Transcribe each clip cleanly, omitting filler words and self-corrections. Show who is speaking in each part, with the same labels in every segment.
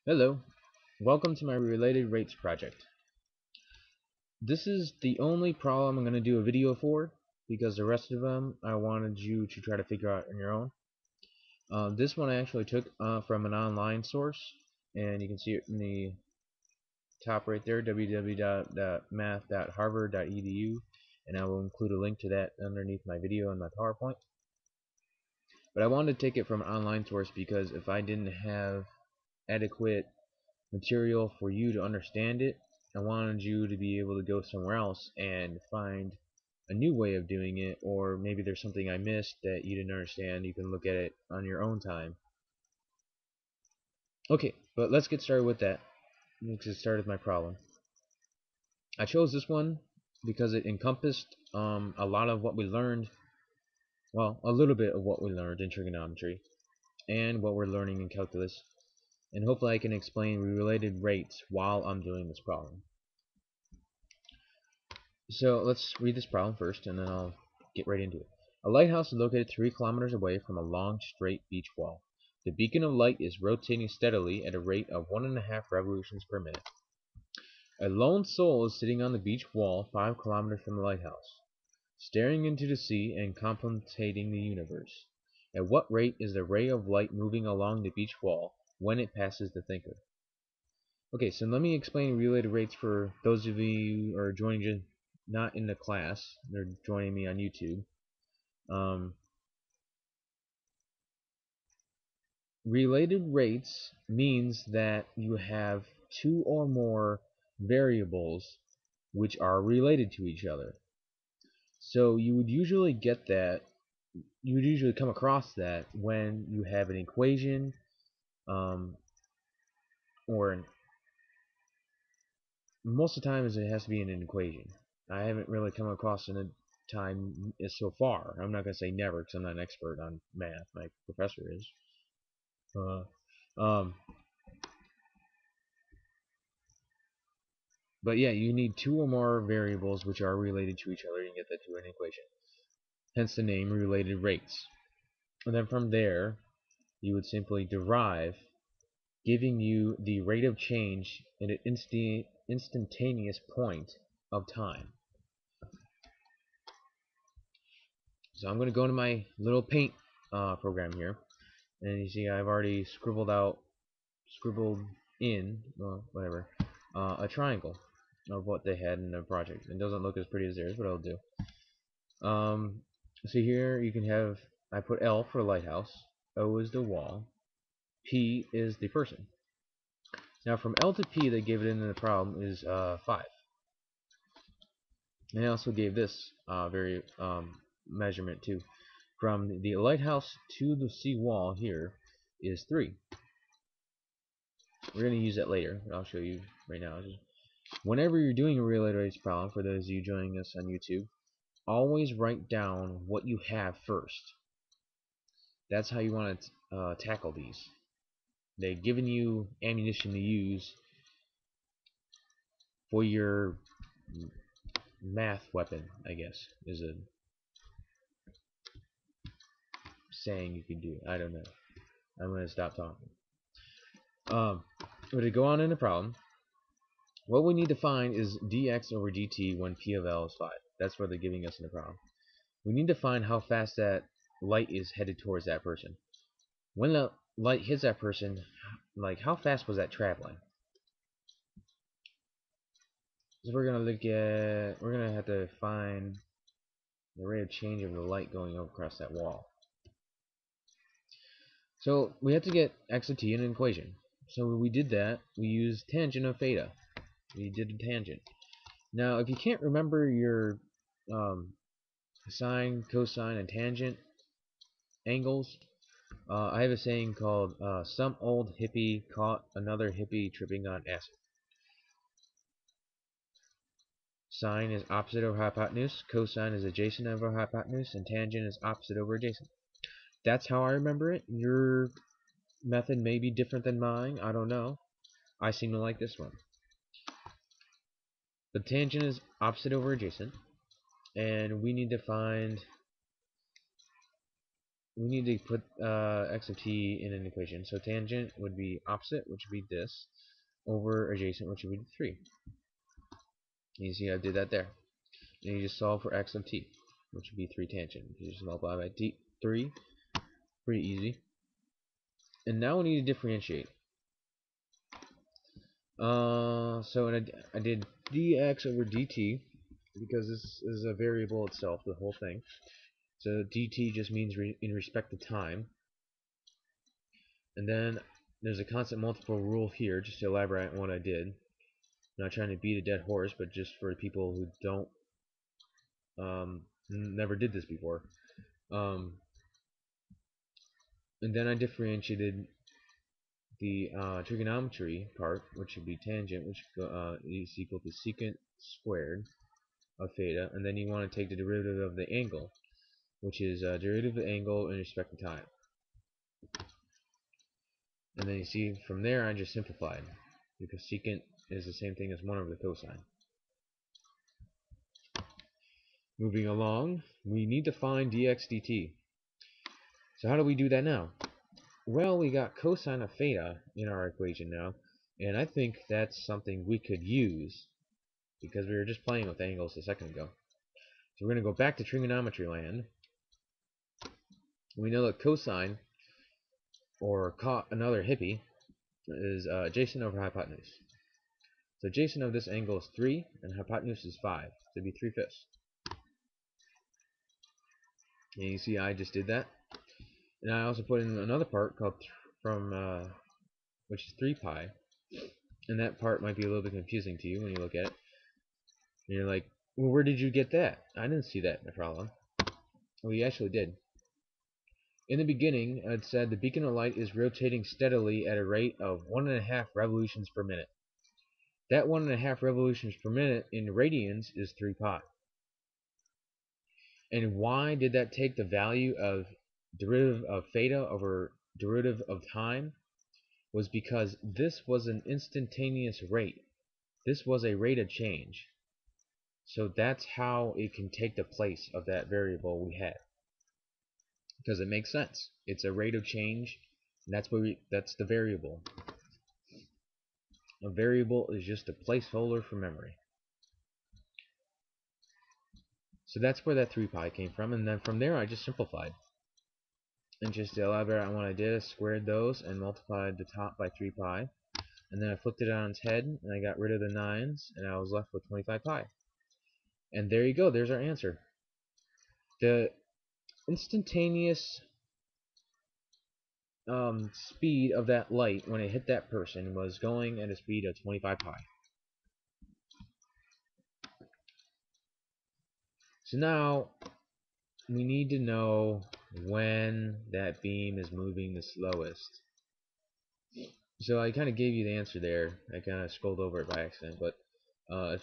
Speaker 1: Hello, welcome to my related rates project. This is the only problem I'm going to do a video for because the rest of them I wanted you to try to figure out on your own. This one I actually took from an online source, and you can see it in the top right there, www.math.harvard.edu, and I will include a link to that underneath my video in my PowerPoint. But I wanted to take it from an online source because if I didn't have adequate material for you to understand it, I wanted you to be able to go somewhere else and find a new way of doing it, or maybe there's something I missed that you didn't understand. You can look at it on your own time. Okay, but let's get started with that. Let's get started with my problem. I chose this one because it encompassed a lot of what we learned, well, a little bit of what we learned in trigonometry and what we're learning in calculus, and hopefully I can explain related rates while I'm doing this problem. So let's read this problem first, and then I'll get right into it. A lighthouse is located 3 kilometers away from a long, straight beach wall. The beacon of light is rotating steadily at a rate of 1.5 revolutions per minute. A lone soul is sitting on the beach wall 5 kilometers from the lighthouse, staring into the sea and contemplating the universe. At what rate is the ray of light moving along the beach wall when it passes the thinker? Okay, so let me explain related rates for those of you who are joining not in the class. They're joining me on YouTube. Um, Related rates means that you have two or more variables which are related to each other. So you would usually get that, you would usually come across that when you have an equation, um, or most of the time it has to be in an equation. I haven't really come across in a time so far. I'm not going to say never because I'm not an expert on math. My professor is. Uh, um, but yeah, you need two or more variables which are related to each other. You can get that to an equation. Hence the name related rates. And then from there, you would simply derive, giving you the rate of change in an instantaneous point of time. So I'm going to go into my little paint program here, and you see I've already scribbled in, well, whatever, a triangle of what they had in their project. It doesn't look as pretty as theirs, but it'll do. So here you can have, I put L for lighthouse, O is the wall, P is the person. Now from L to P they gave it in the problem is 5. And I also gave this very measurement too. From the lighthouse to the sea wall here is 3. We're going to use that later, but I'll show you right now. Whenever you're doing a related rates problem, for those of you joining us on YouTube, always write down what you have first. That's how you want to tackle these. They've given you ammunition to use for your math weapon, I guess, is a saying you can do. I don't know. I'm going to stop talking. But to go on in the problem, what we need to find is dx over dt when p of l is 5. That's what they're giving us in the problem. We need to find how fast that light is headed towards that person. When the light hits that person, like how fast was that traveling? So we're gonna have to find the rate of change of the light going across that wall. So we have to get x of t in an equation. So when we did that, we used tangent of theta. We did a tangent. Now, if you can't remember your sine, cosine, and tangent angles, I have a saying called some old hippie caught another hippie tripping on acid. Sine is opposite over hypotenuse, cosine is adjacent over hypotenuse, and tangent is opposite over adjacent. That's how I remember it. Your method may be different than mine. I don't know. I seem to like this one. The tangent is opposite over adjacent, and we need to find we need to put x of t in an equation. So tangent would be opposite, which would be this, over adjacent, which would be 3. You see I did that there. And you just solve for x of t, which would be 3 tangent. You just multiply by 3. Pretty easy. And now we need to differentiate. So I did dx over dt, because this is a variable itself, the whole thing. So dt just means in respect to time. And then there's a constant multiple rule here, just to elaborate on what I did. I'm not trying to beat a dead horse, but just for people who don't, never did this before. And then I differentiated the trigonometry part, which would be tangent, which is equal to secant squared of theta, and then you want to take the derivative of the angle, which is derivative of the angle in respect to time. And then you see from there I just simplified, because secant is the same thing as 1 over the cosine. Moving along, we need to find dx dt. So how do we do that now? Well, we got cosine of theta in our equation now, and I think that's something we could use, because we were just playing with angles a second ago. So we're going to go back to trigonometry land. We know that cosine, or another hippie, is adjacent over hypotenuse. So adjacent of this angle is 3, and hypotenuse is 5. So it'd be 3/5. And you see I just did that. And I also put in another part called which is 3 pi. And that part might be a little bit confusing to you when you look at it. And you're like, well, where did you get that? I didn't see that in the problem. Well, you actually did. In the beginning, it said the beacon of light is rotating steadily at a rate of 1.5 revolutions per minute. That 1.5 revolutions per minute in radians is 3 pi. And why did that take the value of derivative of theta over derivative of time? Was because this was an instantaneous rate. This was a rate of change. So that's how it can take the place of that variable we had. Because it makes sense. It's a rate of change, and that's the variable. A variable is just a placeholder for memory. So that's where that 3 pi came from, and then from there I just simplified. And just to elaborate on what I did, I squared those and multiplied the top by 3 pi. And then I flipped it on its head, and I got rid of the 9s, and I was left with 25 pi. And there you go, there's our answer. The instantaneous speed of that light when it hit that person was going at a speed of 25 pi. So now we need to know when that beam is moving the slowest. So I kind of gave you the answer there. I kind of scrolled over it by accident, but if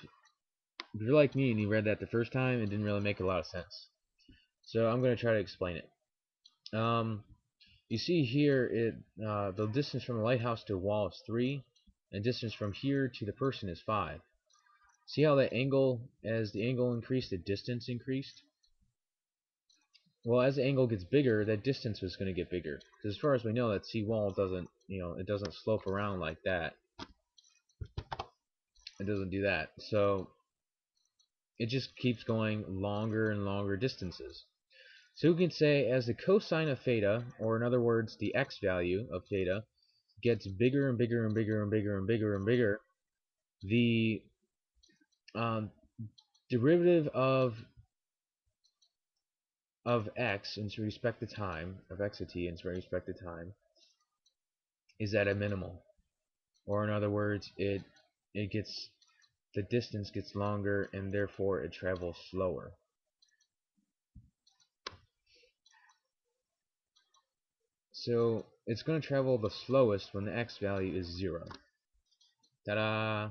Speaker 1: you're like me and you read that the first time, it didn't really make a lot of sense. So I'm going to try to explain it. You see here, the distance from the lighthouse to a wall is 3, and distance from here to the person is 5. See how that angle, as the angle increased, the distance increased? Well, as the angle gets bigger, that distance is going to get bigger. Because as far as we know, that seawall doesn't, it doesn't slope around like that. It doesn't do that. So it just keeps going longer and longer distances. So we can say as the cosine of theta, or in other words, the x value of theta, gets bigger and bigger and bigger and bigger and bigger and bigger, the derivative of x in respect to time, of x of t in respect to time, is at a minimal. Or in other words, the distance gets longer and therefore it travels slower. So it's going to travel the slowest when the x value is 0. Ta-da!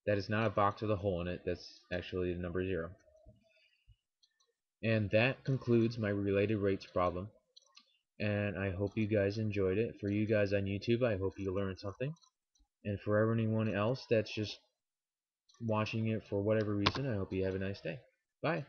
Speaker 1: That is not a box with a hole in it, that's actually the number 0. And that concludes my related rates problem. And I hope you guys enjoyed it. For you guys on YouTube, I hope you learned something. And for anyone else that's just watching it for whatever reason, I hope you have a nice day. Bye.